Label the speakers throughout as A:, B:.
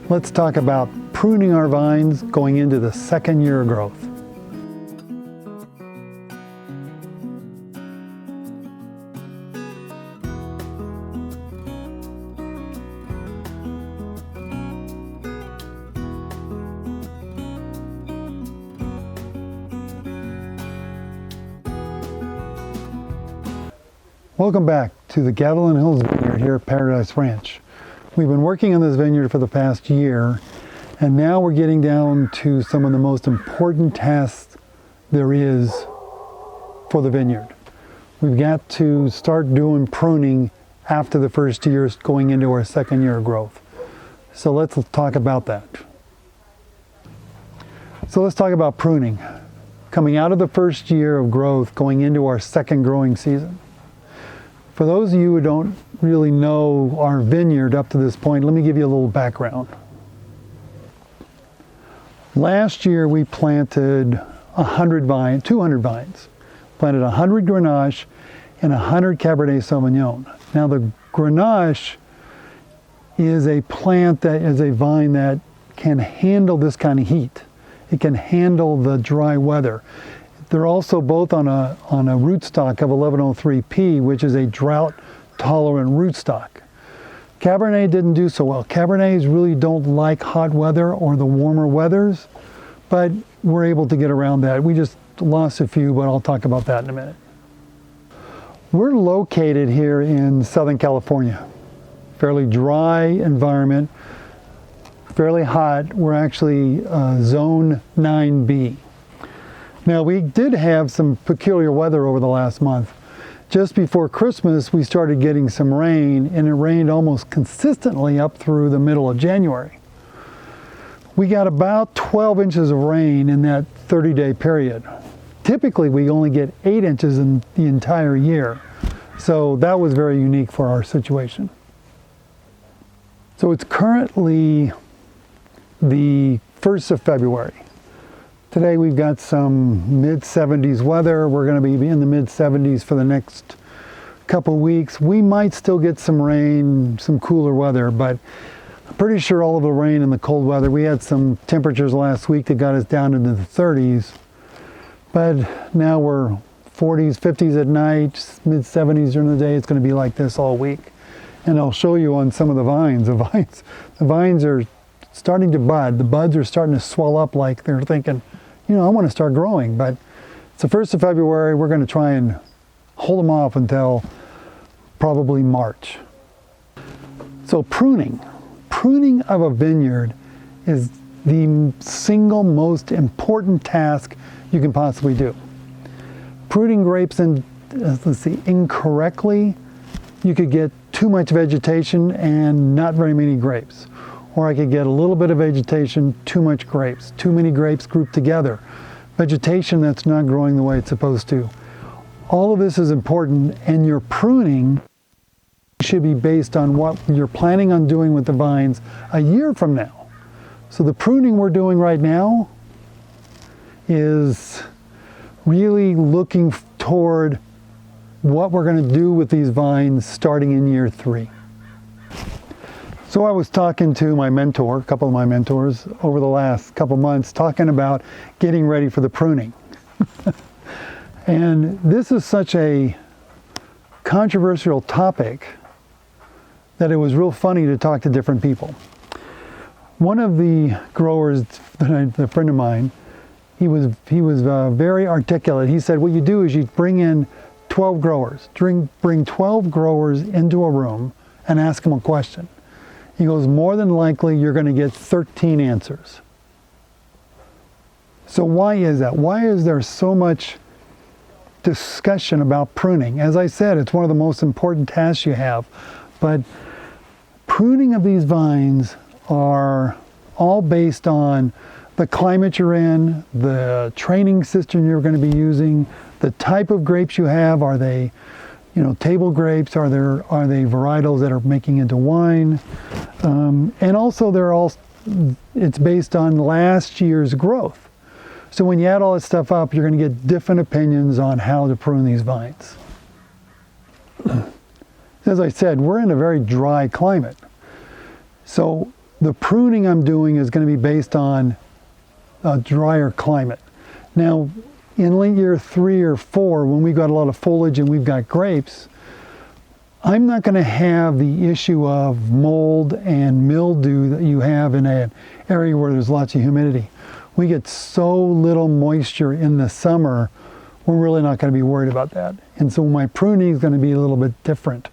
A: Let's talk about pruning our vines going into the second year of growth. Welcome back to the Gavilan Hills Vineyard here at Paradise Ranch. We've been working on this vineyard for the past year, and now we're getting down to some of the most important tasks there is for the vineyard. We've got to start doing pruning after the first year, going into our second year of growth. So let's talk about that. So let's talk about pruning. Coming out of the first year of growth, going into our second growing season. For those of you who don't really know our vineyard up to this point, let me give you a little background. Last year we planted 200 vines. Planted 100 Grenache and 100 Cabernet Sauvignon. Now the Grenache is a plant that is a vine that can handle this kind of heat. It can handle the dry weather. They're also both on a rootstock of 1103P, which is a drought-tolerant rootstock. Cabernet didn't do so well. Cabernets really don't like hot weather or the warmer weathers, but we're able to get around that. We just lost a few, but I'll talk about that in a minute. We're located here in Southern California. Fairly dry environment, fairly hot. We're actually zone 9B. Now, we did have some peculiar weather over the last month. Just before Christmas, we started getting some rain, and it rained almost consistently up through the middle of January. We got about 12 inches of rain in that 30-day period. Typically, we only get 8 inches in the entire year. So that was very unique for our situation. So it's currently the 1st of February. Today we've got some mid-70s weather. We're going to be in the mid-70s for the next couple weeks. We might still get some rain, some cooler weather, but I'm pretty sure all of the rain and the cold weather, we had some temperatures last week that got us down into the 30s, but now we're 40s, 50s at night, mid-70s during the day. It's going to be like this all week. And I'll show you on some of the vines. The vines are starting to bud. The buds are starting to swell up like they're thinking, you know, I want to start growing, but it's the 1st of February. We're going to try and hold them off until probably March. So pruning of a vineyard is the single most important task you can possibly do. Pruning grapes incorrectly, you could get too much vegetation and not very many grapes. Or I could get a little bit of vegetation, too much grapes, too many grapes grouped together, vegetation that's not growing the way it's supposed to. All of this is important, and your pruning should be based on what you're planning on doing with the vines a year from now. So the pruning we're doing right now is really looking toward what we're going to do with these vines starting in year 3. So I was talking to my mentor, a couple of my mentors, over the last couple months, talking about getting ready for the pruning. And this is such a controversial topic that it was real funny to talk to different people. One of the growers, a friend of mine, he was very articulate. He said, what you do is you bring in 12 growers, bring 12 growers into a room and ask them a question. He goes, more than likely you're going to get 13 answers. So why is that? Why is there so much discussion about pruning? As I said, it's one of the most important tasks you have. But pruning of these vines are all based on the climate you're in, the training system you're going to be using, the type of grapes you have. Are they, table grapes? Are they varietals that are making into wine? And also it's based on last year's growth. So when you add all that stuff up, you're going to get different opinions on how to prune these vines. As I said, we're in a very dry climate. So The pruning I'm doing is going to be based on a drier climate. Now, in late year 3 or 4, when we've got a lot of foliage and we've got grapes, I'm not going to have the issue of mold and mildew that you have in an area where there's lots of humidity. We get so little moisture in the summer, we're really not going to be worried about that. And so my pruning is going to be a little bit different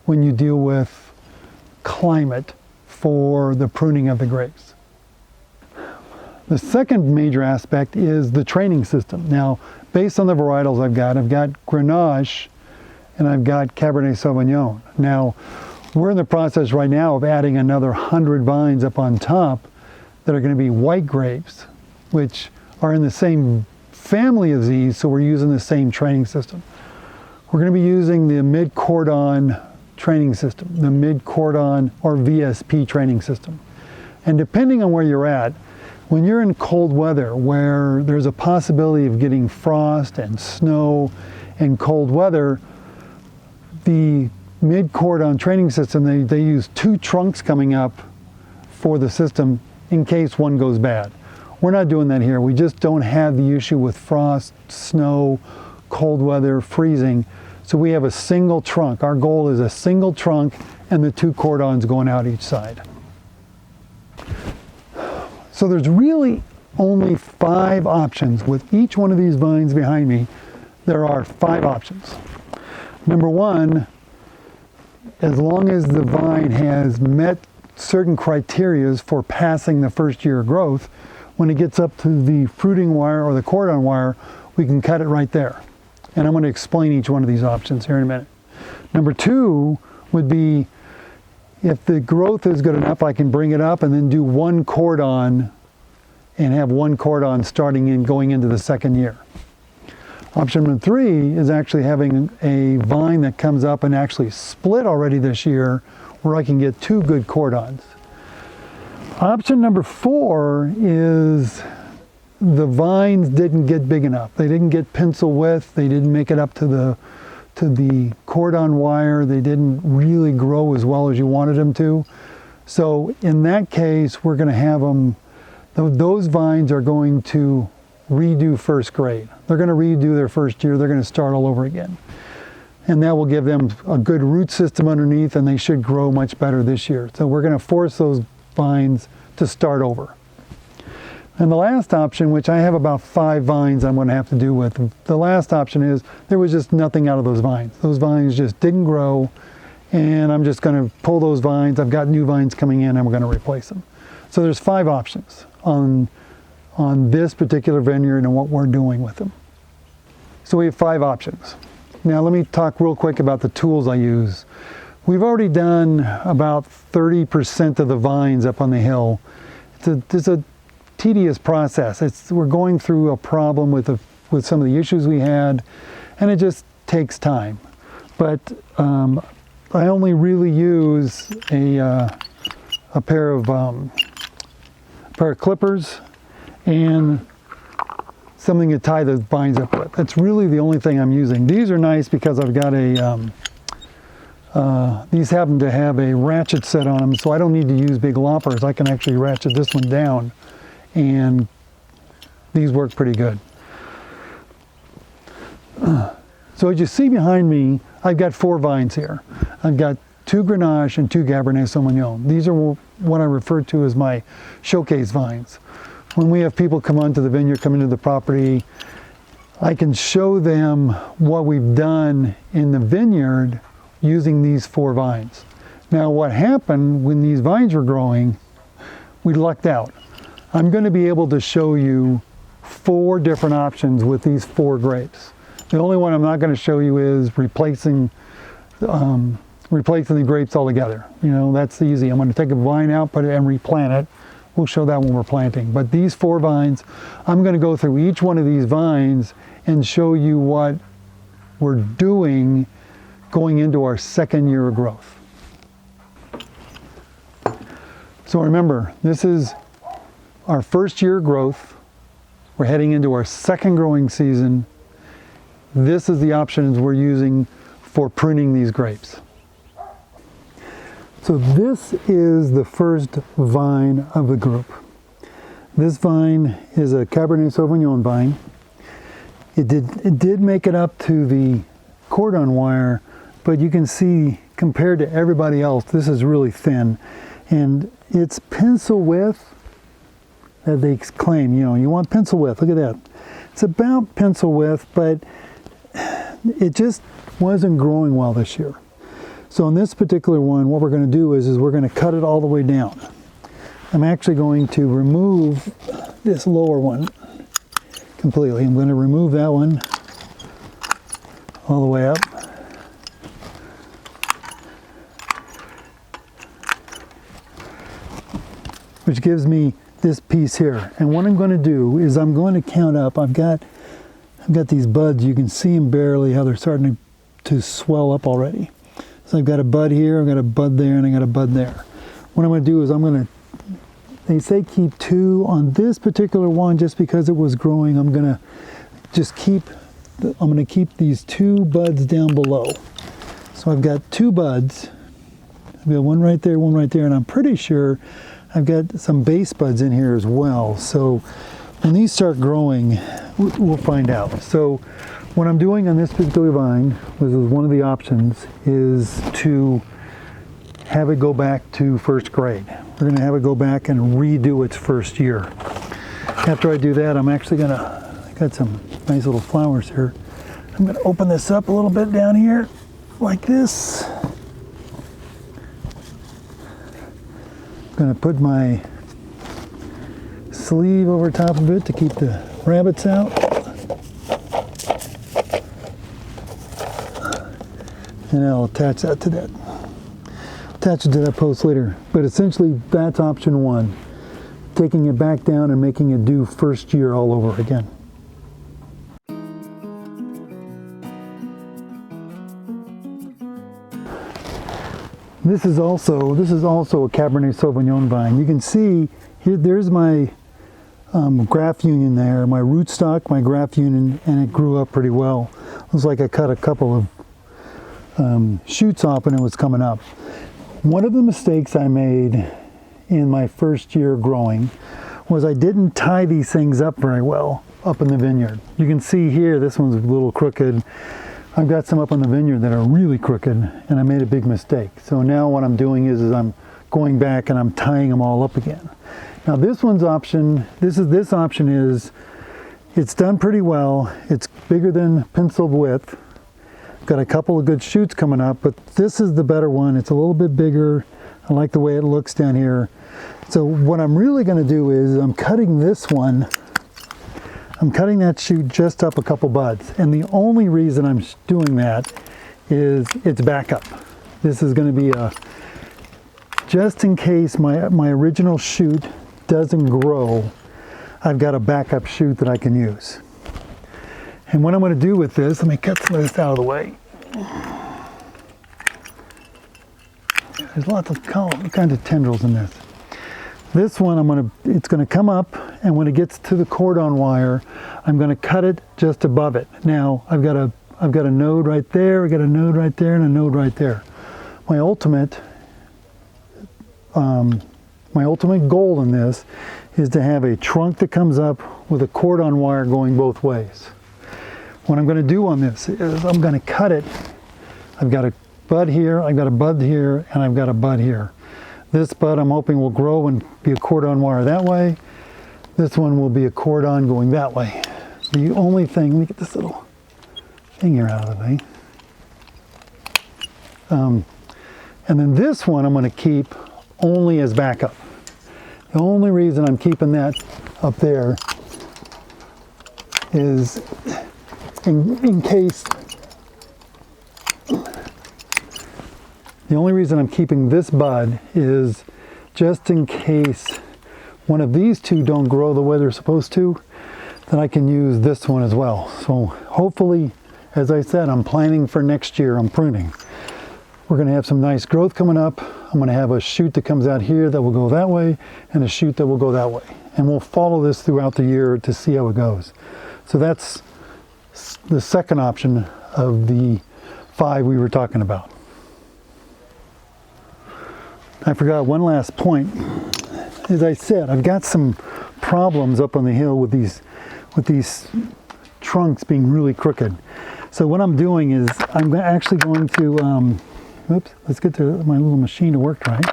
A: when you deal with climate for the pruning of the grapes. The second major aspect is the training system. Now, based on the varietals I've got Grenache and I've got Cabernet Sauvignon. Now, we're in the process right now of adding another 100 vines up on top that are going to be white grapes, which are in the same family as these, so we're using the same training system. We're going to be using the Mid-Cordon training system, the Mid-Cordon or VSP training system. And depending on where you're at, when you're in cold weather where there's a possibility of getting frost and snow and cold weather, the Mid-Cordon training system, they use 2 trunks coming up for the system in case one goes bad. We're not doing that here. We just don't have the issue with frost, snow, cold weather, freezing. So we have a single trunk. Our goal is a single trunk and the 2 cordons going out each side. So there's really only 5 options. With each one of these vines behind me, there are 5 options. Number 1, as long as the vine has met certain criteria for passing the first year of growth, when it gets up to the fruiting wire or the cordon wire, we can cut it right there. And I'm going to explain each one of these options here in a minute. Number 2 would be, if the growth is good enough, I can bring it up and then do 1 cordon and have 1 cordon starting in going into the second year. Option number 3 is actually having a vine that comes up and actually split already this year, where I can get 2 good cordons. Option number 4 is the vines didn't get big enough. They didn't get pencil width. They didn't make it up to the cordon wire. They didn't really grow as well as you wanted them to. So in that case, we're going to have them, those vines are going to redo first grade. They're going to redo their first year. They're going to start all over again. And that will give them a good root system underneath, and they should grow much better this year. So we're going to force those vines to start over. And the last option, which I have about 5 vines I'm going to have to do with, the last option is there was just nothing out of those vines. Those vines just didn't grow, and I'm just going to pull those vines. I've got new vines coming in, and we're going to replace them. So there's 5 options on this particular vineyard and what we're doing with them. So we have 5 options. Now let me talk real quick about the tools I use. We've already done about 30% of the vines up on the hill. It's a tedious process. We're going through a problem with some of the issues we had, and it just takes time. But I only really use a pair of clippers and something to tie the vines up with. That's really the only thing I'm using. These are nice because I've got these happen to have a ratchet set on them, so I don't need to use big loppers. I can actually ratchet this one down, and these work pretty good. So as you see behind me, I've got 4 vines here. I've got 2 Grenache and 2 Cabernet Sauvignon. These are what I refer to as my showcase vines. When we have people come onto the vineyard, come into the property, I can show them what we've done in the vineyard using these 4 vines. Now what happened when these vines were growing, we lucked out. I'm going to be able to show you 4 different options with these 4 grapes. The only one I'm not going to show you is replacing the grapes altogether. You know, that's easy. I'm going to take a vine out, put it and replant it. We'll show that when we're planting. But these 4 vines, I'm going to go through each one of these vines and show you what we're doing going into our second year of growth. So remember, this is our first year of growth. We're heading into our second growing season. This is the options we're using for pruning these grapes. So this is the first vine of the group. This vine is a Cabernet Sauvignon vine. It did make it up to the cordon wire, but you can see compared to everybody else, this is really thin. And it's pencil width that they claim, you know, you want pencil width, look at that. It's about pencil width, but it just wasn't growing well this year. So in this particular one, what we're going to do is we're going to cut it all the way down. I'm actually going to remove this lower one completely. I'm going to remove that one all the way up. Which gives me this piece here. And what I'm going to do is I'm going to count up. I've got these buds. You can see them barely how they're starting to swell up already. So I've got a bud here, I've got a bud there, and I got a bud there. What I'm going to do is I'm going to, they say keep 2 on this particular one just because it was growing. I'm going to just keep these 2 buds down below. So I've got 2 buds. I've got one right there, and I'm pretty sure I've got some base buds in here as well. So when these start growing, we'll find out. So what I'm doing on this particular vine, which is one of the options, is to have it go back to first grade. We're going to have it go back and redo its first year. After I do that, I'm actually going to, I got some nice little flowers here. I'm going to open this up a little bit down here, like this. I'm going to put my sleeve over top of it to keep the rabbits out. And I'll attach that to that. Attach it to that post later. But essentially, that's option 1. Taking it back down and making it do first year all over again. This is also a Cabernet Sauvignon vine. You can see here, there's my graft union there, my rootstock, my graft union, and it grew up pretty well. Looks like I cut a couple of shoots off and it was coming up. One of the mistakes I made in my first year growing was I didn't tie these things up very well up in the vineyard. You can see here, this one's a little crooked. I've got some up on the vineyard that are really crooked, and I made a big mistake. So now what I'm doing is I'm going back and I'm tying them all up again. Now this option is, it's done pretty well. It's bigger than pencil width. Got a couple of good shoots coming up, but this is the better one. It's a little bit bigger. I like the way it looks down here. So what I'm really going to do is I'm cutting this one. I'm cutting that shoot just up a couple buds. And the only reason I'm doing that is it's backup. This is going to be just in case my original shoot doesn't grow, I've got a backup shoot that I can use. And what I'm going to do with this, let me cut some of this out of the way. There's lots of kinds of tendrils in this. This one, it's going to come up, and when it gets to the cordon wire, I'm going to cut it just above it. Now, I've got a node right there, I've got a node right there, and a node right there. My ultimate goal in this is to have a trunk that comes up with a cordon wire going both ways. What I'm going to do on this is I'm going to cut it. I've got a bud here, I've got a bud here, and I've got a bud here. This bud I'm hoping will grow and be a cordon wire that way. This one will be a cordon going that way. The only thing, let me get this little thing here out of the way. And then this one I'm going to keep only as backup. The only reason I'm keeping that up there is in case. The only reason I'm keeping this bud is just in case one of these two don't grow the way they're supposed to, then I can use this one as well. So hopefully, as I said, I'm planning for next year, I'm pruning. We're going to have some nice growth coming up. I'm going to have a shoot that comes out here that will go that way, and a shoot that will go that way. And we'll follow this throughout the year to see how it goes. So that's the second option of the 5 we were talking about. I forgot one last point. As I said, I've got some problems up on the hill with these trunks being really crooked. So what I'm doing is I'm actually going to, oops, let's get to my little machine to work right.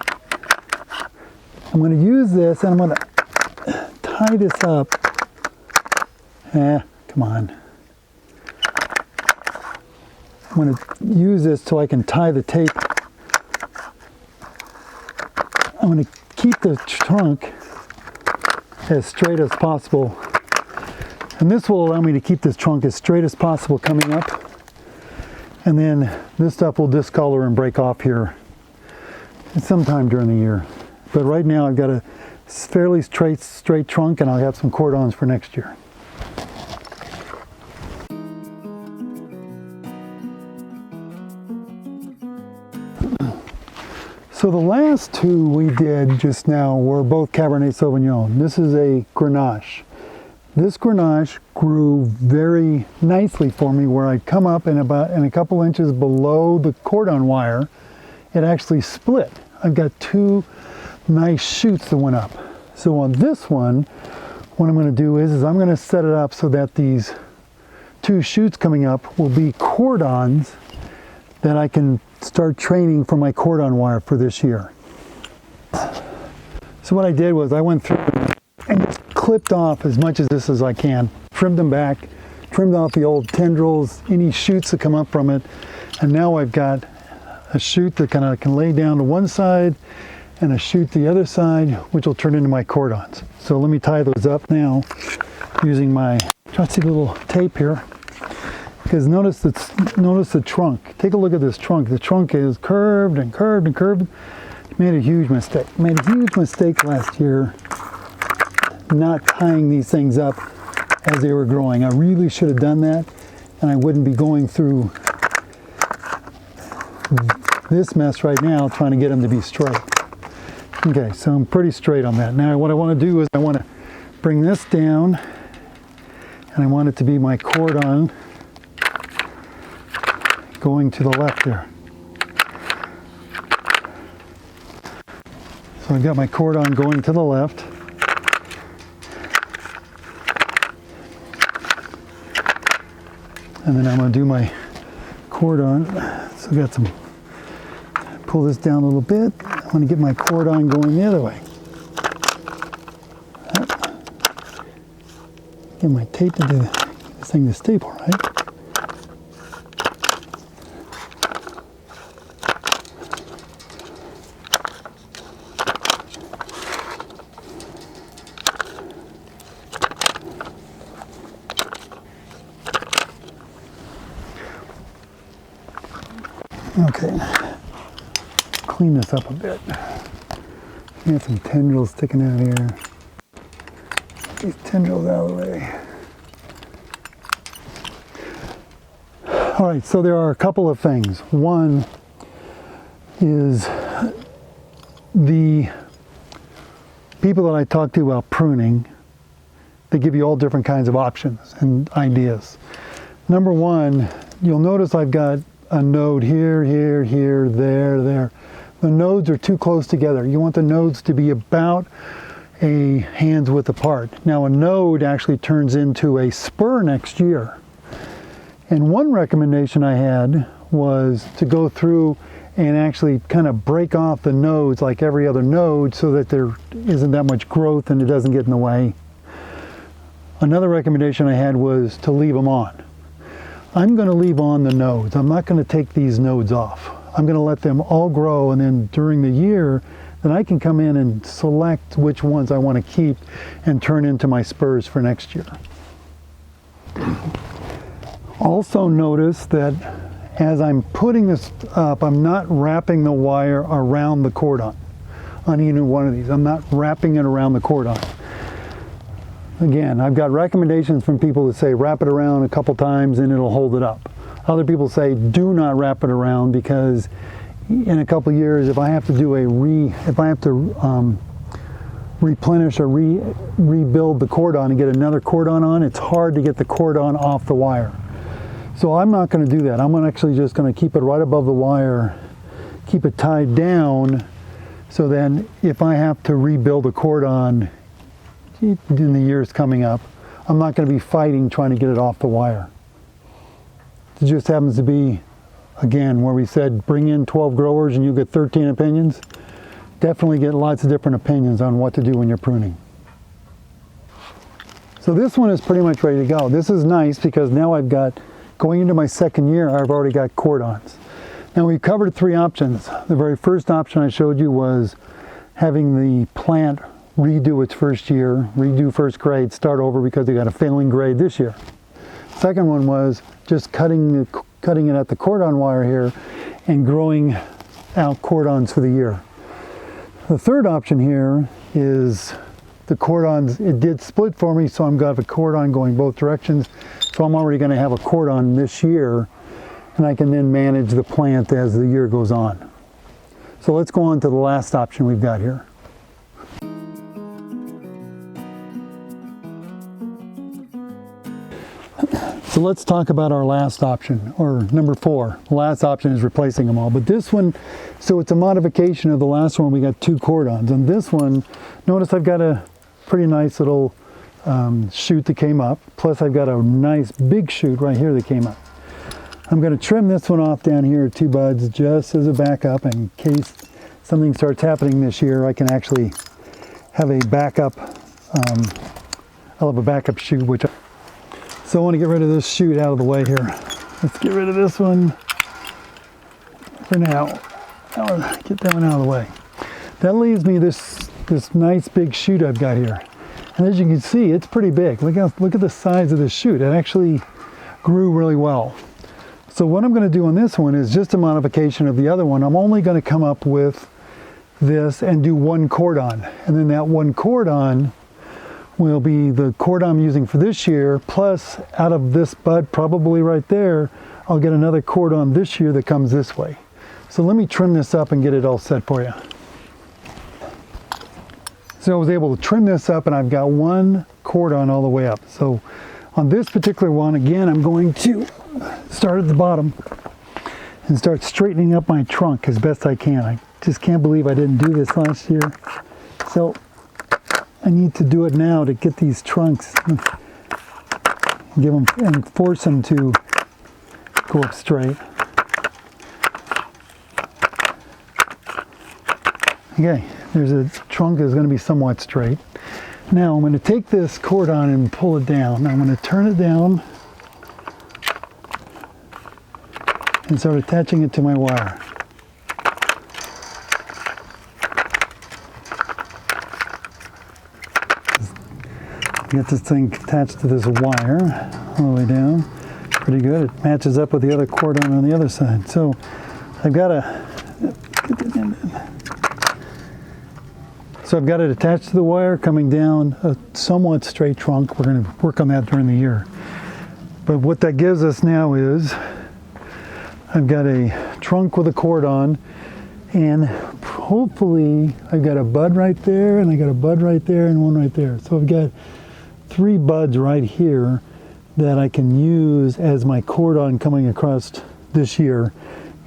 A: I'm going to use this and I'm going to tie this up. Come on. I'm going to use this so I can tie the tape. I'm going to keep the trunk as straight as possible. And this will allow me to keep this trunk as straight as possible coming up. And then this stuff will discolor and break off here sometime during the year. But right now I've got a fairly straight trunk, and I'll have some cordons for next year. So the last two we did just now were both Cabernet Sauvignon. This is a Grenache. This Grenache grew very nicely for me, where I'd come up and a couple inches below the cordon wire, it actually split. I've got two nice shoots that went up. So on this one, what I'm going to do is I'm going to set it up so that these two shoots coming up will be cordons that I can start training for my cordon wire for this year. So what I did was I went through and just clipped off as much of this as I can, trimmed them back, trimmed off the old tendrils, any shoots that come up from it, and now I've got a shoot that kind of can lay down to one side and a shoot the other side, which will turn into my cordons. So let me tie those up now using my trusty little tape here. Because notice the trunk. Take a look at this trunk. The trunk is curved and curved and curved. Made a huge mistake. Made a huge mistake last year not tying these things up as they were growing. I really should have done that, and I wouldn't be going through this mess right now trying to get them to be straight. Okay, so I'm pretty straight on that. Now what I want to do is I want to bring this down, and I want it to be my cordon going to the left there. So I've got my cordon going to the left. And then I'm going to do my cordon. So I've got some, pull this down a little bit. I want to get my cordon going the other way. Get my tape to do this thing to staple, right? Okay, clean this up a bit. We have some tendrils sticking out here. Get these tendrils out of the way. All right, so there are a couple of things. One is the people that I talk to about pruning, they give you all different kinds of options and ideas. Number one, you'll notice I've got a node here, here, here, there, there. The nodes are too close together. You want the nodes to be about a hand's width apart. Now a node actually turns into a spur next year. And one recommendation I had was to go through and actually kind of break off the nodes like every other node so that there isn't that much growth and it doesn't get in the way. Another recommendation I had was to leave them on. I'm going to leave on the nodes. I'm not going to take these nodes off. I'm going to let them all grow, and then during the year, then I can come in and select which ones I want to keep and turn into my spurs for next year. Also notice that as I'm putting this up, I'm not wrapping the wire around the cordon on either one of these. I'm not wrapping it around the cordon. Again, I've got recommendations from people that say wrap it around a couple times and it'll hold it up. Other people say do not wrap it around, because in a couple years, if I have to do replenish or rebuild the cordon and get another cordon on, it's hard to get the cordon off the wire. So I'm not going to do that. I'm actually just going to keep it right above the wire, keep it tied down So then if I have to rebuild a cordon in the years coming up, I'm not going to be fighting trying to get it off the wire. It just happens to be, again, where we said bring in 12 growers and you get 13 opinions. Definitely get lots of different opinions on what to do when you're pruning. So this one is pretty much ready to go. This is nice because now I've got, going into my second year, I've already got cordons. Now we covered 3 options. The very first option I showed you was having the plant redo its first year, redo first grade, start over because they got a failing grade this year. Second one was just cutting it at the cordon wire here and growing out cordons for the year. The third option here is the cordons, it did split for me, so I've got a cordon going both directions. So I'm already going to have a cordon this year, and I can then manage the plant as the year goes on. So let's go on to the last option we've got here. So let's talk about our last option, or number 4. The last option is replacing them all. But this one, so it's a modification of the last one. We got 2 cordons. And this one, notice I've got a pretty nice little shoot that came up. Plus I've got a nice big shoot right here that came up. I'm going to trim this one off down here, 2 buds, just as a backup in case something starts happening this year. I can actually have a backup, I'll have a backup shoot, which so I want to get rid of this shoot out of the way here. Let's get rid of this one for now. Get that one out of the way. That leaves me this nice big shoot I've got here. And as you can see, it's pretty big. Look at the size of this shoot. It actually grew really well. So what I'm going to do on this one is just a modification of the other one. I'm only going to come up with this and do 1 cordon. And then that 1 cordon will be the cordon I'm using for this year, plus out of this bud, probably right there, I'll get another cordon this year that comes this way. So let me trim this up and get it all set for you. So I was able to trim this up and I've got 1 cordon all the way up. So on this particular one, again, I'm going to start at the bottom and start straightening up my trunk as best I can. I just can't believe I didn't do this last year. So I need to do it now to get these trunks, give them and force them to go up straight. Okay, there's a trunk that's going to be somewhat straight. Now I'm going to take this cordon and pull it down. I'm going to turn it down and start attaching it to my wire. Get this thing attached to this wire all the way down. Pretty good. It matches up with the other cordon on the other side. So I've got it attached to the wire, coming down a somewhat straight trunk. We're going to work on that during the year. But what that gives us now is I've got a trunk with a cordon, and hopefully I've got a bud right there, and I got a bud right there, and one right there. So I've got 3 buds right here that I can use as my cordon coming across this year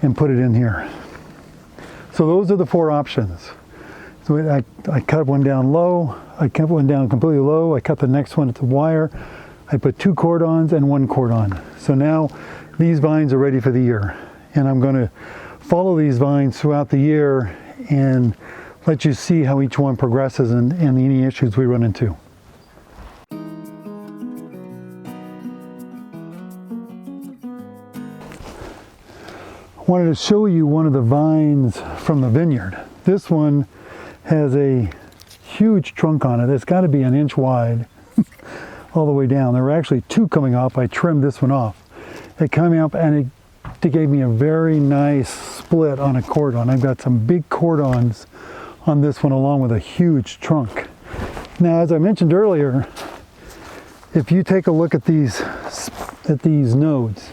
A: and put it in here. So those are the 4 options. So I cut one down low, I cut one down completely low, I cut the next one at the wire, I put 2 cordons and 1 cordon. So now these vines are ready for the year. And I'm going to follow these vines throughout the year and let you see how each one progresses and any issues we run into. I wanted to show you one of the vines from the vineyard. This one has a huge trunk on it. It's got to be 1 inch wide all the way down. There were actually 2 coming off. I trimmed this one off. It came up and it gave me a very nice split on a cordon. I've got some big cordons on this one along with a huge trunk. Now, as I mentioned earlier, if you take a look at these nodes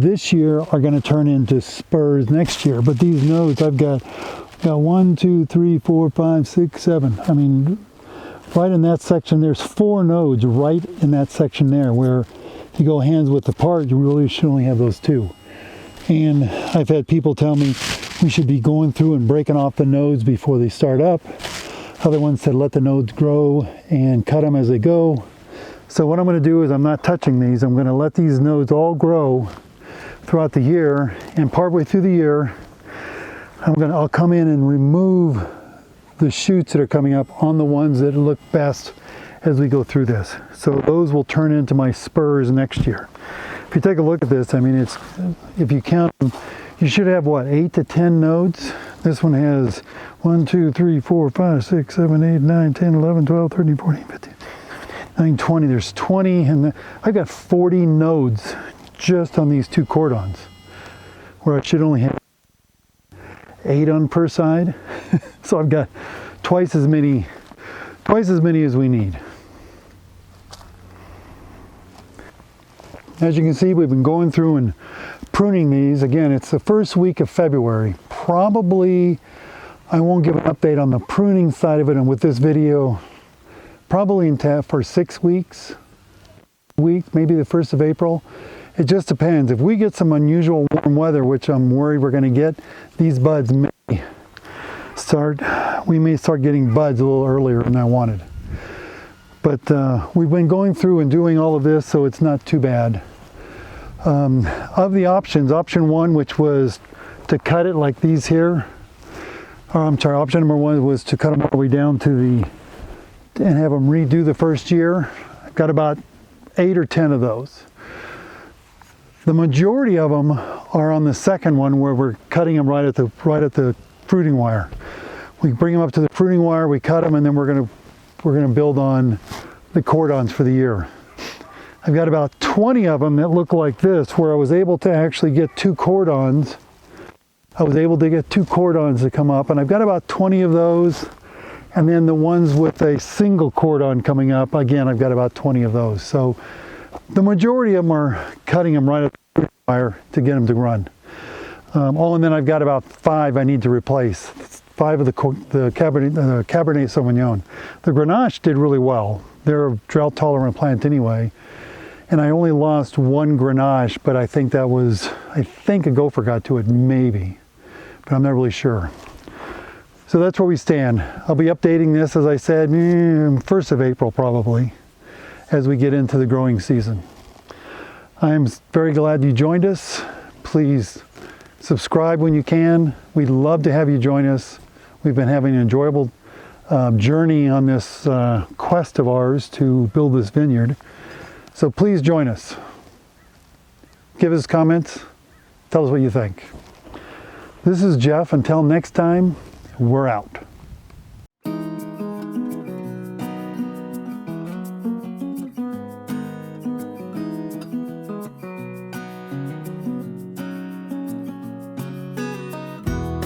A: this year are going to turn into spurs next year. But these nodes, I've got 1, 2, 3, 4, 5, 6, 7. I mean, right in that section, there's 4 nodes right in that section there, where if you go hands width apart, you really should only have those 2. And I've had people tell me, we should be going through and breaking off the nodes before they start up. Other ones said let the nodes grow and cut them as they go. So what I'm going to do is I'm not touching these. I'm going to let these nodes all grow throughout the year, and partway through the year I'll come in and remove the shoots that are coming up on the ones that look best as we go through this. So those will turn into my spurs next year. If you take a look at this, I mean, it's, if you count them, you should have what, 8 to 10 nodes? This one has 1, 2, 3, 4, 5, 6, 7, 8, 9, 10, 11, 12, 13, 14, 15, 19, 20. There's 20, and I've got 40 nodes just on these 2 cordons, where I should only have 8 on per side. So I've got twice as many as we need. As you can see, we've been going through and pruning these. Again, it's the first week of February. Probably I won't give an update on the pruning side of it, and with this video, probably for 6 weeks, maybe the 1st of April. It just depends. If we get some unusual warm weather, which I'm worried we're going to get, these buds we may start getting buds a little earlier than I wanted. But we've been going through and doing all of this, so it's not too bad. Of the options, option 1, which was to cut it like these here, or I'm sorry, option number 1 was to cut them all the way down to and have them redo the first year. I've got about 8 or 10 of those. The majority of them are on the second one, where we're cutting them right at the pruning wire. We bring them up to the pruning wire, we cut them, and then we're going to build on the cordons for the year. I've got about 20 of them that look like this, where I was able to actually get 2 cordons. I was able to get 2 cordons to come up, and I've got about 20 of those. And then the ones with a single cordon coming up, again, I've got about 20 of those. So the majority of them are cutting them right at the wire to get them to run. And then I've got about 5 I need to replace. 5 of the Cabernet Sauvignon. The Grenache did really well. They're a drought tolerant plant anyway. And I only lost 1 Grenache, but I think a gopher got to it, maybe. But I'm not really sure. So that's where we stand. I'll be updating this, as I said, 1st of April probably, as we get into the growing season. I'm very glad you joined us. Please subscribe when you can. We'd love to have you join us. We've been having an enjoyable journey on this quest of ours to build this vineyard. So please join us. Give us comments. Tell us what you think. This is Jeff. Until next time, we're out.